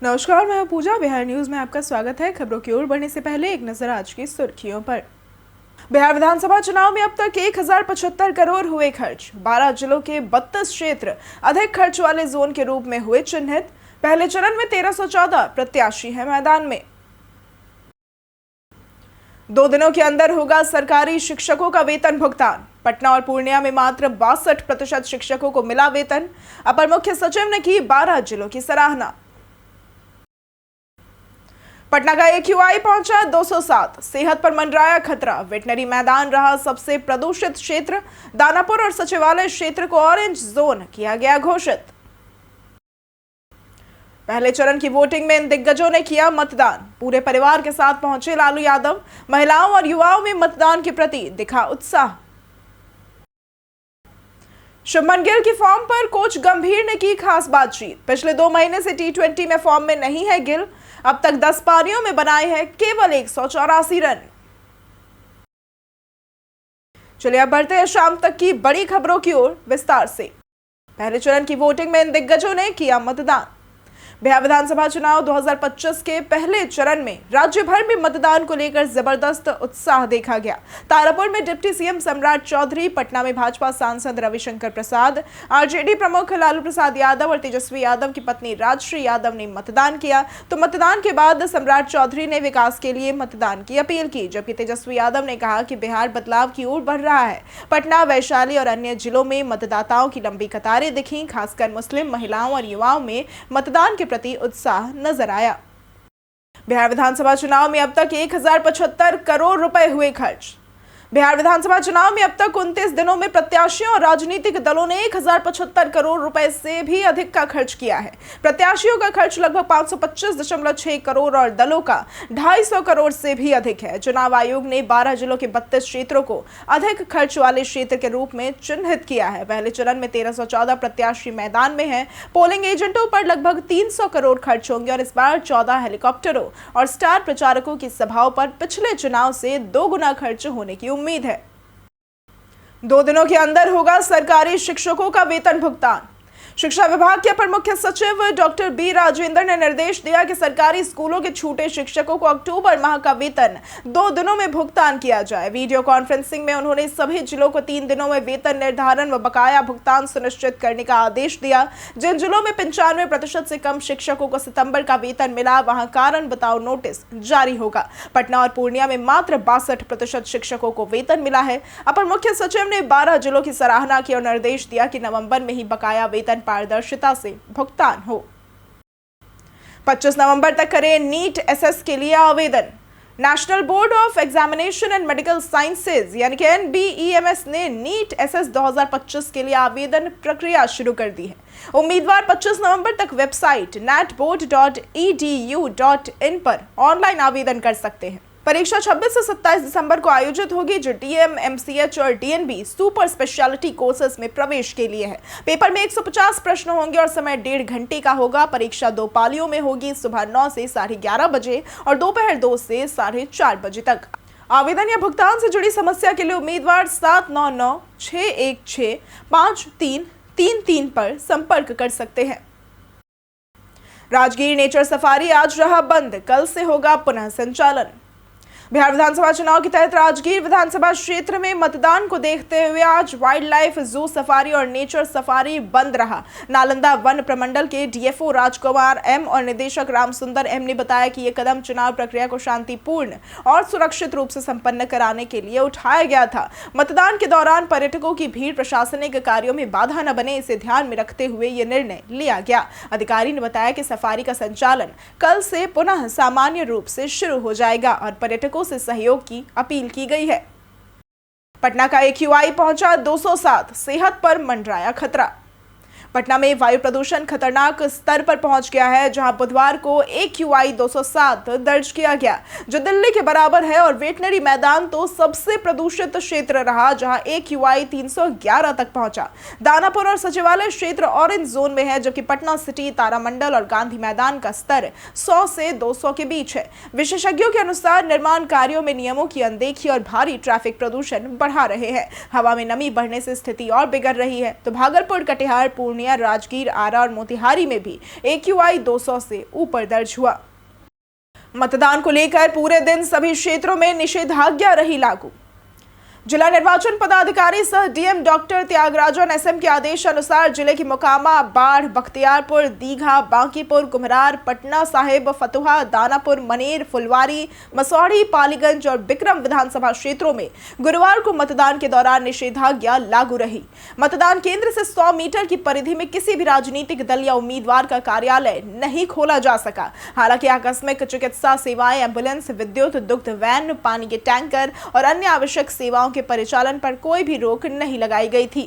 नमस्कार, मैं हूं पूजा। बिहार न्यूज में आपका स्वागत है। खबरों की ओर बढ़ने से पहले एक नजर आज की सुर्खियों पर। बिहार विधानसभा चुनाव में अब तक 1075 करोड़ हुए खर्च। 12 जिलों के 32 क्षेत्र अधिक खर्च वाले जोन के रूप में हुए चिन्हित। पहले चरण में 1314 प्रत्याशी हैं मैदान में। 2 दिनों के अंदर होगा सरकारी शिक्षकों का वेतन भुगतान। पटना और पूर्णिया में मात्र 62% शिक्षकों को मिला वेतन। अपर मुख्य सचिव ने की 12 जिलों की सराहना। पटना का AQI पहुंचा 207। सेहत पर मंडराया खतरा। वेटनरी मैदान रहा सबसे प्रदूषित क्षेत्र। दानापुर और सचिवालय क्षेत्र को ऑरेंज जोन किया गया घोषित। पहले चरण की वोटिंग में इन दिग्गजों ने किया मतदान। पूरे परिवार के साथ पहुंचे लालू यादव। महिलाओं और युवाओं में मतदान के प्रति दिखा उत्साह। शुभमन गिल की फॉर्म पर कोच गंभीर ने की खास बातचीत। पिछले 2 महीने से T20 में फॉर्म में नहीं है गिल। अब तक 10 पारियों में बनाए हैं केवल 184 रन। चलिए अब बढ़ते हैं शाम तक की बड़ी खबरों की ओर विस्तार से। पहले चरण की वोटिंग में इन दिग्गजों ने किया मतदान। बिहार विधानसभा चुनाव 2025 के पहले चरण में राज्य भर में मतदान को लेकर जबरदस्त उत्साह देखा गया। तारापुर में डिप्टी सीएम सम्राट चौधरी, पटना में भाजपा सांसद रविशंकर प्रसाद, आरजेडी प्रमुख लालू प्रसाद यादव और तेजस्वी यादव की पत्नी राजश्री यादव ने मतदान किया। तो मतदान के बाद सम्राट चौधरी ने विकास के लिए मतदान की अपील की, जबकि तेजस्वी यादव ने कहा कि बिहार बदलाव की ओर बढ़ रहा है। पटना, वैशाली और अन्य जिलों में मतदाताओं की लंबी कतारें दिखी। खासकर मुस्लिम महिलाओं और युवाओं में मतदान के प्रति उत्साह नजर आया। बिहार विधानसभा चुनाव में अब तक 1075 करोड़ रुपए हुए खर्च। बिहार विधानसभा चुनाव में अब तक 29 दिनों में प्रत्याशियों और राजनीतिक दलों ने 1075 करोड़ रुपए से भी अधिक का खर्च किया है। प्रत्याशियों का खर्च लगभग 525.6 करोड़ और दलों का 250 करोड़ से भी अधिक है। चुनाव आयोग ने 12 जिलों के 32 क्षेत्रों को अधिक खर्च वाले क्षेत्र के रूप में चिन्हित किया है। पहले चरण में 1314 प्रत्याशी मैदान में हैं। पोलिंग एजेंटों पर लगभग 300 करोड़ खर्च होंगे और इस बार 14 हेलीकॉप्टरों और स्टार प्रचारकों की सभाओं पर पिछले चुनाव से 2 गुना खर्च होने की उम्मीद है। 2 दिनों के अंदर होगा सरकारी शिक्षकों का वेतन भुगतान। शिक्षा विभाग के अपर मुख्य सचिव डॉक्टर बी राजेंद्र ने निर्देश दिया कि सरकारी स्कूलों के छूटे शिक्षकों को अक्टूबर माह का वेतन 2 दिनों में भुगतान किया जाए। वीडियो कॉन्फ्रेंसिंग में उन्होंने सभी जिलों को 3 दिनों में वेतन निर्धारण व बकाया भुगतान सुनिश्चित करने का आदेश दिया। जिन जिलों में 95% से कम शिक्षकों को सितंबर का वेतन मिला, वहां कारण बताओ नोटिस जारी होगा। पटना और पूर्णिया में मात्र 62% शिक्षकों को वेतन मिला है। अपर मुख्य सचिव ने 12 जिलों की सराहना की और निर्देश दिया कि नवंबर में ही बकाया वेतन पारदर्शिता से भुगतान हो। 25 नवंबर तक करें नीट एसएस के लिए आवेदन। National board of examination and medical sciences यानी कि NBEMS ने नीट एसएस 2025 के लिए आवेदन प्रक्रिया शुरू कर दी है। उम्मीदवार 25 नवंबर तक वेबसाइट netboard.edu.in पर ऑनलाइन आवेदन कर सकते हैं। परीक्षा 26 से 27 दिसंबर को आयोजित होगी, जो DM, MCH और DNB सुपर स्पेशलिटी कोर्सेज में प्रवेश के लिए है। पेपर में 150 प्रश्न होंगे और समय 1.5 घंटे का होगा। परीक्षा 2 पालियों में होगी, सुबह 9 से 11:30 बजे और दोपहर 2 से 4:30 बजे तक। आवेदन या भुगतान से जुड़ी समस्या के लिए उम्मीदवार 7996165333 पर संपर्क कर सकते हैं। राजगीर नेचर सफारी आज रहा बंद, कल से होगा पुनः संचालन। बिहार विधानसभा चुनाव के तहत राजगीर विधानसभा क्षेत्र में मतदान को देखते हुए आज वाइल्ड लाइफ जू सफारी और नेचर सफारी बंद रहा। नालंदा वन प्रमंडल के DFO राजकुमार M और निदेशक रामसुंदर M ने बताया कि यह कदम चुनाव प्रक्रिया को शांतिपूर्ण और सुरक्षित रूप से संपन्न कराने के लिए उठाया गया था। मतदान के दौरान पर्यटकों की भीड़ प्रशासनिक कार्यों में बाधा न बने, इसे ध्यान में रखते हुए यह निर्णय लिया गया। अधिकारी ने बताया कि सफारी का संचालन कल से पुनः सामान्य रूप से शुरू हो जाएगा और पर्यटकों से सहयोग की अपील की गई है। पटना का AQI पहुंचा 207। सेहत पर मंडराया खतरा। पटना में वायु प्रदूषण खतरनाक स्तर पर पहुंच गया है, जहां बुधवार को AQI 207 दर्ज किया गया, जो दिल्ली के बराबर है। और वेटनरी मैदान तो सबसे प्रदूषित क्षेत्र रहा, जहां AQI 311 तक पहुंचा। दानापुर और सचिवालय क्षेत्र ऑरेंज जोन में है, जबकि पटना सिटी, तारामंडल और गांधी मैदान का स्तर 100 से 200 के बीच है। विशेषज्ञों के अनुसार निर्माण कार्यों में नियमों की अनदेखी और भारी ट्रैफिक प्रदूषण बढ़ा रहे हैं। हवा में नमी बढ़ने से स्थिति और बिगड़ रही है। तो भागलपुर, कटिहार, पूर्णिया पूर्णिया, राजगीर, आरा और मोतिहारी में भी AQI 200 से ऊपर दर्ज हुआ। मतदान को लेकर पूरे दिन सभी क्षेत्रों में निषेधाज्ञा रही लागू। जिला निर्वाचन पदाधिकारी सह डीएम डॉक्टर त्यागराजन SM के आदेश अनुसार जिले की मोकामा, बाढ़, बख्तियारपुर, दीघा, बांकीपुर, कुम्हरार, पटना साहिब, फतुहा, दानापुर, मनेर, फुलवारी, मसौढ़ी, पालीगंज और बिक्रम विधानसभा क्षेत्रों में गुरुवार को मतदान के दौरान निषेधाज्ञा लागू रही। मतदान केंद्र से 100 मीटर की परिधि में किसी भी राजनीतिक दल या उम्मीदवार का कार्यालय नहीं खोला जा सका। हालांकि आकस्मिक चिकित्सा सेवाएं, एम्बुलेंस, विद्युत, दुग्ध वैन, पानी के टैंकर और अन्य आवश्यक सेवाओं के परिचालन पर कोई भी रोक नहीं लगाई गई थी।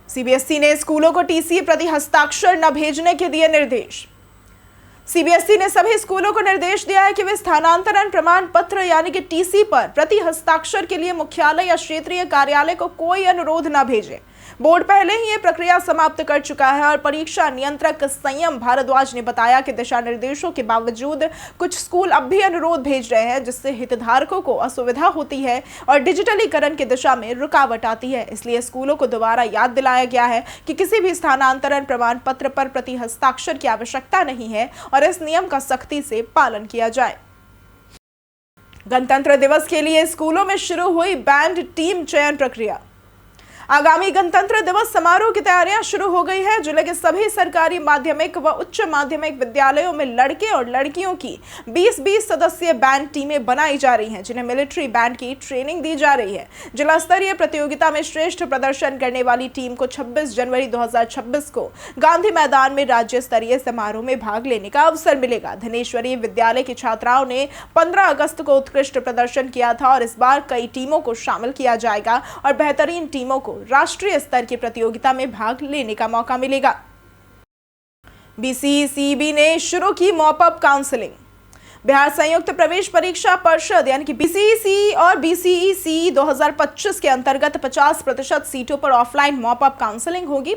सीबीएसई ने स्कूलों को टीसी प्रति हस्ताक्षर न भेजने के दिए निर्देश। सीबीएसई ने सभी स्कूलों को निर्देश दिया है कि वे स्थानांतरण प्रमाण पत्र यानी कि टीसी पर प्रति हस्ताक्षर के लिए मुख्यालय या क्षेत्रीय कार्यालय को कोई अनुरोध न भेजें। बोर्ड पहले ही ये प्रक्रिया समाप्त कर चुका है और परीक्षा नियंत्रक संयम भारद्वाज ने बताया कि दिशा निर्देशों के बावजूद कुछ स्कूल अब भी अनुरोध भेज रहे हैं, जिससे हितधारकों को असुविधा होती है और डिजिटलीकरण की दिशा में रुकावट आती है। इसलिए स्कूलों को दोबारा याद दिलाया गया है कि किसी भी स्थानांतरण प्रमाण पत्र पर प्रति हस्ताक्षर की आवश्यकता नहीं है और इस नियम का सख्ती से पालन किया जाए। गणतंत्र दिवस के लिए स्कूलों में शुरू हुई बैंड टीम चयन प्रक्रिया। आगामी गणतंत्र दिवस समारोह की तैयारियां शुरू हो गई है। जिले के सभी सरकारी माध्यमिक व उच्च माध्यमिक विद्यालयों में लड़के और लड़कियों की 20-20 सदस्यीय बैंड टीमें बनाई जा रही हैं, जिन्हें मिलिट्री बैंड की ट्रेनिंग दी जा रही है। जिला स्तरीय प्रतियोगिता में श्रेष्ठ प्रदर्शन करने वाली टीम को 26 जनवरी 2026 को गांधी मैदान में राज्य स्तरीय समारोह में भाग लेने का अवसर मिलेगा। धनेश्वरी विद्यालय की छात्राओं ने 15 अगस्त को उत्कृष्ट प्रदर्शन किया था और इस बार कई टीमों को शामिल किया जाएगा और बेहतरीन टीमों को राष्ट्रीय स्तर की प्रतियोगिता में भाग लेने का मौका मिलेगा। BCECB ने शुरू की मॉपअप काउंसलिंग। बिहार संयुक्त प्रवेश परीक्षा परिषद यानी कि BCECE और BCECE 2025 के अंतर्गत 50% सीटों पर ऑफलाइन मॉपअप काउंसलिंग होगी।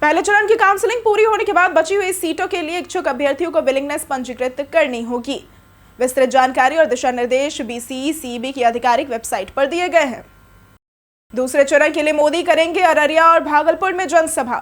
पहले चरण की काउंसलिंग पूरी होने के बाद बची हुई सीटों के लिए इच्छुक अभ्यर्थियों को विलिंगनेस पंजीकृत करनी होगी। विस्तृत जानकारी और दिशा निर्देश BCECB की आधिकारिक वेबसाइट पर दिए गए हैं। दूसरे चरण के लिए मोदी करेंगे अररिया और भागलपुर में जनसभा।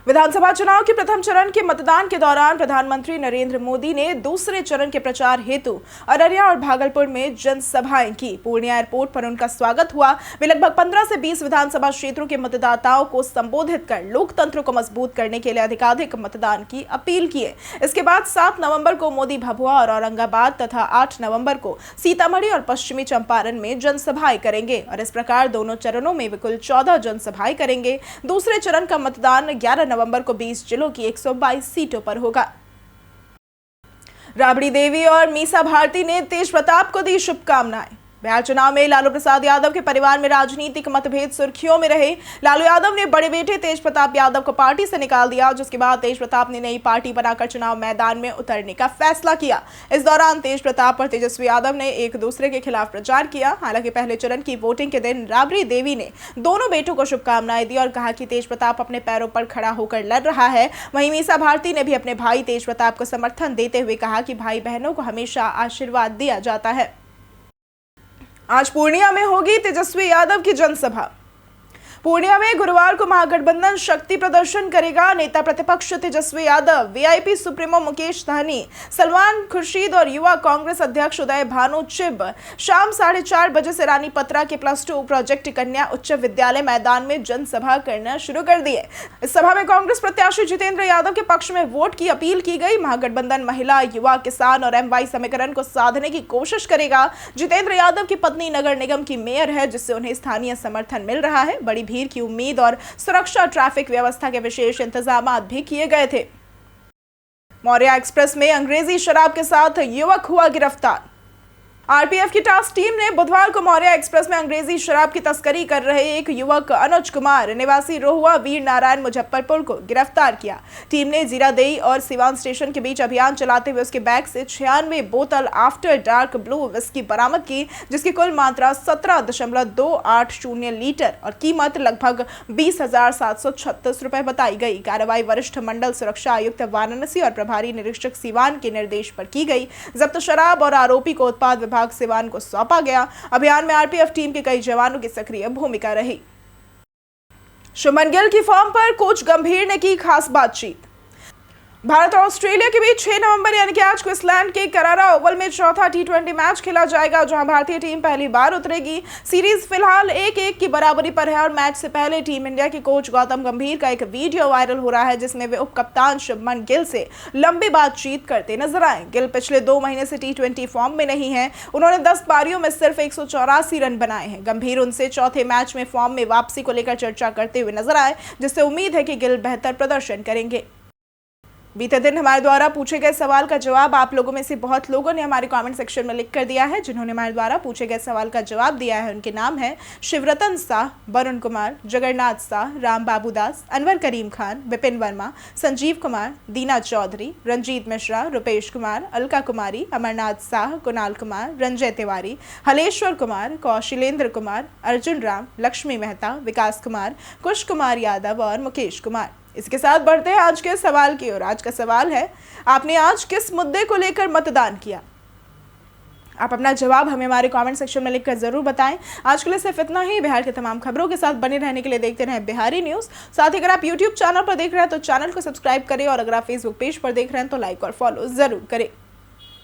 विधानसभा चुनाव के प्रथम चरण के मतदान के दौरान प्रधानमंत्री नरेंद्र मोदी ने दूसरे चरण के प्रचार हेतु अररिया और भागलपुर में जनसभाएं की। पूर्णिया एयरपोर्ट पर उनका स्वागत हुआ। वे लगभग 15 से 20 विधानसभा क्षेत्रों के मतदाताओं को संबोधित कर लोकतंत्र को मजबूत करने के लिए अधिकाधिक मतदान की अपील किए। इसके बाद 7 नवंबर को मोदी भभुआ और औरंगाबाद तथा 8 नवंबर को सीतामढ़ी और पश्चिमी चंपारण में जनसभाएं करेंगे और इस प्रकार दोनों चरणों में वे कुल 14 जनसभाएं करेंगे। दूसरे चरण का मतदान 11 नवंबर को 20 जिलों की 122 सीटों पर होगा। राबड़ी देवी और मीसा भारती ने तेज प्रताप को दी शुभकामनाएं। बिहार चुनाव में लालू प्रसाद यादव के परिवार में राजनीतिक मतभेद सुर्खियों में रहे। लालू यादव ने बड़े बेटे तेज प्रताप यादव को पार्टी से निकाल दिया, जिसके बाद तेज प्रताप ने नई पार्टी बनाकर चुनाव मैदान में उतरने का फैसला किया। इस दौरान तेज प्रताप और तेजस्वी यादव ने एक दूसरे के खिलाफ प्रचार किया। हालांकि पहले चरण की वोटिंग के दिन राबड़ी देवी ने दोनों बेटों को शुभकामनाएं दी और कहा कि तेज प्रताप अपने पैरों पर खड़ा होकर लड़ रहा है। वहीं मीसा भारती ने भी अपने भाई तेज प्रताप को समर्थन देते हुए कहा कि भाई बहनों को हमेशा आशीर्वाद दिया जाता है। आज पूर्णिया में होगी तेजस्वी यादव की जनसभा। पूर्णिया में गुरुवार को महागठबंधन शक्ति प्रदर्शन करेगा। नेता प्रतिपक्ष तेजस्वी यादव, वीआईपी सुप्रीमो मुकेश सहनी, सलमान खुर्शीद और युवा कांग्रेस अध्यक्ष उदय भानु चिब शाम 4:30 बजे से रानी पत्रा के +2 प्रोजेक्ट कन्या उच्च विद्यालय मैदान में जनसभा करना शुरू कर दी है। इस सभा में कांग्रेस प्रत्याशी जितेंद्र यादव के पक्ष में वोट की अपील की गई। महागठबंधन महिला, युवा, किसान और MY समीकरण को साधने की कोशिश करेगा। जितेंद्र यादव की पत्नी नगर निगम की मेयर है, जिससे उन्हें स्थानीय समर्थन मिल रहा है। बड़ी भीड़ की उम्मीद और सुरक्षा ट्रैफिक व्यवस्था के विशेष इंतजाम भी किए गए थे। मौर्या एक्सप्रेस में अंग्रेजी शराब के साथ युवक हुआ गिरफ्तार। आरपीएफ की टास्क टीम ने बुधवार को मौर्या एक्सप्रेस में अंग्रेजी शराब की तस्करी कर रहे एक युवक अनुज कुमार निवासी रोहुआ वीर नारायण मुजफ्फरपुर को गिरफ्तार किया। टीम ने जीरादेई और सिवान स्टेशन के बीच अभियान चलाते हुए उसके बैग से 96 बोतल आफ्टर डार्क ब्लू विस्की बरामद की, जिसकी कुल मात्रा 17.280 लीटर और कीमत लगभग 20,736 रुपए बताई गई। कार्रवाई वरिष्ठ मंडल सुरक्षा आयुक्त वाराणसी और प्रभारी निरीक्षक सिवान के निर्देश पर की गई। जब्त शराब और आरोपी को उत्पाद विभाग सिवान को सौंपा गया। अभियान में आरपीएफ टीम के कई जवानों की सक्रिय भूमिका रही। शुभमन गिल की फॉर्म पर कोच गंभीर ने की खास बातचीत। भारत और ऑस्ट्रेलिया के बीच 6 नवंबर यानी कि आज क्वींसलैंड के करारा ओवल में चौथा टी20 मैच खेला जाएगा, जहां भारतीय टीम पहली बार उतरेगी। सीरीज फिलहाल 1-1 की बराबरी पर है और मैच से पहले टीम इंडिया के कोच गौतम गंभीर का एक वीडियो वायरल हो रहा है, जिसमें वे उप कप्तान शुभमन गिल से लंबी बातचीत करते नजर आए। गिल पिछले 2 महीने से टी20 फॉर्म में नहीं है। उन्होंने 10 पारियों में सिर्फ 184 रन बनाए हैं। गंभीर उनसे चौथे मैच में फॉर्म में वापसी को लेकर चर्चा करते हुए नजर आए, जिससे उम्मीद है कि गिल बेहतर प्रदर्शन करेंगे। बीते दिन हमारे द्वारा पूछे गए सवाल का जवाब आप लोगों में से बहुत लोगों ने हमारे कमेंट सेक्शन में लिख कर दिया है। जिन्होंने हमारे द्वारा पूछे गए सवाल का जवाब दिया है उनके नाम है शिवरतन शाह, वरुण कुमार, जगन्नाथ शाह, राम बाबू दास, अनवर करीम खान, विपिन वर्मा, संजीव कुमार, दीना चौधरी, रंजीत मिश्रा, रुपेश कुमार, अलका कुमारी, अमरनाथ शाह, कुणाल कुमार, रंजय तिवारी, हलेश्वर कुमार, कौशिलेंद्र कुमार, अर्जुन राम, लक्ष्मी मेहता, विकास कुमार, कुश कुमार यादव और मुकेश कुमार। इसके साथ बढ़ते हैं आज के सवाल की ओर। आज का सवाल है, आपने आज किस मुद्दे को लेकर मतदान किया? आप अपना जवाब हमें हमारे कमेंट सेक्शन में लिखकर जरूर बताएं। आज के लिए सिर्फ इतना ही। बिहार के तमाम खबरों के साथ बने रहने के लिए देखते रहें बिहारी न्यूज़। साथ ही अगर आप यूट्यूब चैनल पर देख रहे हैं तो चैनल को सब्सक्राइब करें और अगर आप फेसबुक पेज पर देख रहे हैं तो लाइक और फॉलो जरूर करें।